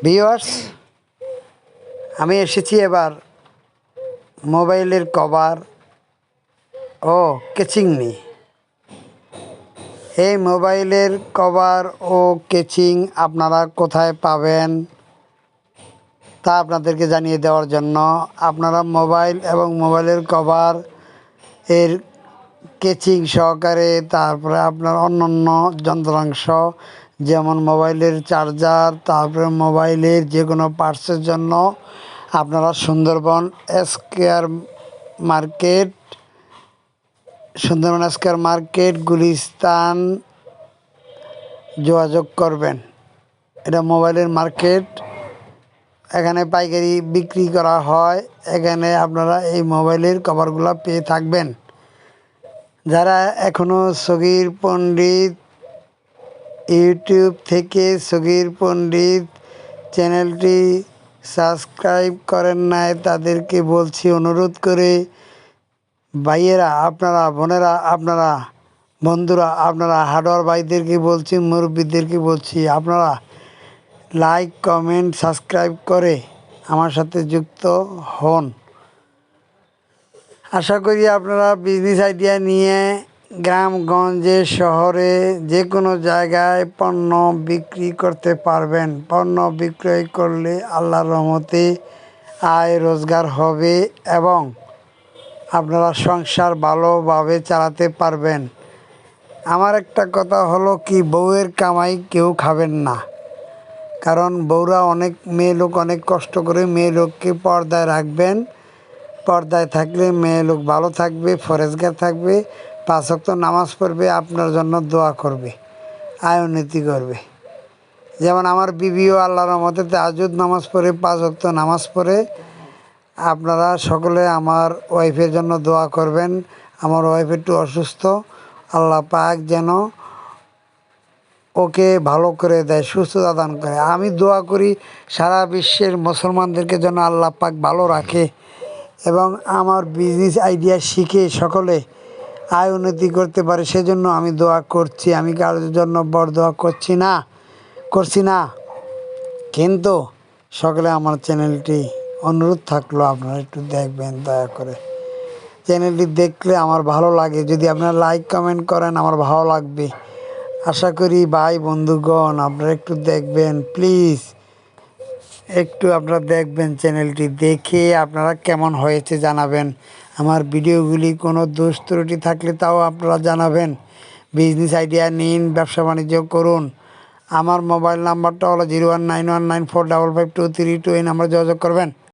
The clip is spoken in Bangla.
ভিউয়ার্স, আমি এসেছি এবার মোবাইলের কভার ও কেচিং নিয়ে। এই মোবাইলের কভার ও কেচিং আপনারা কোথায় পাবেন তা আপনাদেরকে জানিয়ে দেওয়ার জন্য আপনারা মোবাইল এবং মোবাইলের কভার এর কেচিং সহকারে, তারপরে আপনার অন্যান্য যন্ত্রাংশ যেমন মোবাইলের চার্জার, তারপরে মোবাইলের যে কোনো পার্টসের জন্য আপনারা সুন্দরবন স্কয়ার মার্কেট গুলিস্তান যোগাযোগ করবেন। এটা মোবাইলের মার্কেট, এখানে পাইকারি বিক্রি করা হয়। এখানে আপনারা এই মোবাইলের কভারগুলো পেয়ে থাকবেন। যারা এখনও সগীর পণ্ডিত ইউটিউব থেকে সগীর পণ্ডিত চ্যানেলটি সাবস্ক্রাইব করেন নাই, তাদেরকে বলছি অনুরোধ করে, ভাইয়েরা আপনারা, বোনেরা আপনারা, বন্ধুরা আপনারা, হাডওয়ার ভাইদেরকে বলছি, মুরব্বীদেরকে বলছি, আপনারা লাইক, কমেন্ট, সাবস্ক্রাইব করে আমার সাথে যুক্ত হন। আশা করি আপনারা বিজনেস আইডিয়া নিয়ে গ্রামগঞ্জে, শহরে, যে কোনো জায়গায় পণ্য বিক্রি করতে পারবেন। পণ্য বিক্রয় করলে আল্লাহর রহমতে আয় রোজগার হবে এবং আপনারা সংসার ভালোভাবে চালাতে পারবেন। আমার একটা কথা হলো কি, বউয়ের কামাই কেউ খাবেন না। কারণ বউরা মেয়ে লোক অনেক কষ্ট করে মেয়ে লোককে পর্দায় রাখবেন। পর্দায় থাকলে মেয়ে লোক ভালো থাকবে, ফরেজগার থাকবে, 5 ওয়াক্ত নামাজ পড়বে, আপনার জন্য দোয়া করবে, আয় উন্নতি করবে। যেমন আমার বিবিও আল্লাহর রহমতে তাহাজ্জুদ নামাজ পড়ে, 5 ওয়াক্ত নামাজ পড়ে। আপনারা সকলে আমার ওয়াইফের জন্য দোয়া করবেন। আমার ওয়াইফ একটু অসুস্থ, আল্লাহ পাক যেন ওকে ভালো করে দেয়, সুস্থতা দান করে। আমি দোয়া করি সারা বিশ্বের মুসলমানদেরকে যেন আল্লাহ পাক ভালো রাখে এবং আমার বিজনেস আইডিয়া শিখে সকলে আয় উন্নতি করতে পারে, সেজন্য আমি দোয়া করছি। আমি কারোর জন্য বড় দোয়া করছি না, কিন্তু সকলে আমার চ্যানেলটি অনুরোধ থাকলো আপনারা একটু দেখবেন দয়া করে। চ্যানেলটি দেখলে আমার ভালো লাগে, যদি আপনারা লাইক কমেন্ট করেন আমার ভালো লাগবে। আশা করি ভাই বন্ধুগণ আপনারা একটু দেখবেন, প্লিজ একটু আপনারা দেখবেন। চ্যানেলটি দেখে আপনারা কেমন হয়েছে জানাবেন। আমার ভিডিওগুলি কোনো দোষ ত্রুটি থাকলে তাও আপনারা জানাবেন। বিজনেস আইডিয়া নিন, ব্যবসা বাণিজ্য করুন। আমার মোবাইল নাম্বারটা হলো 019194552322। এই নাম্বারে যোগাযোগ করবেন।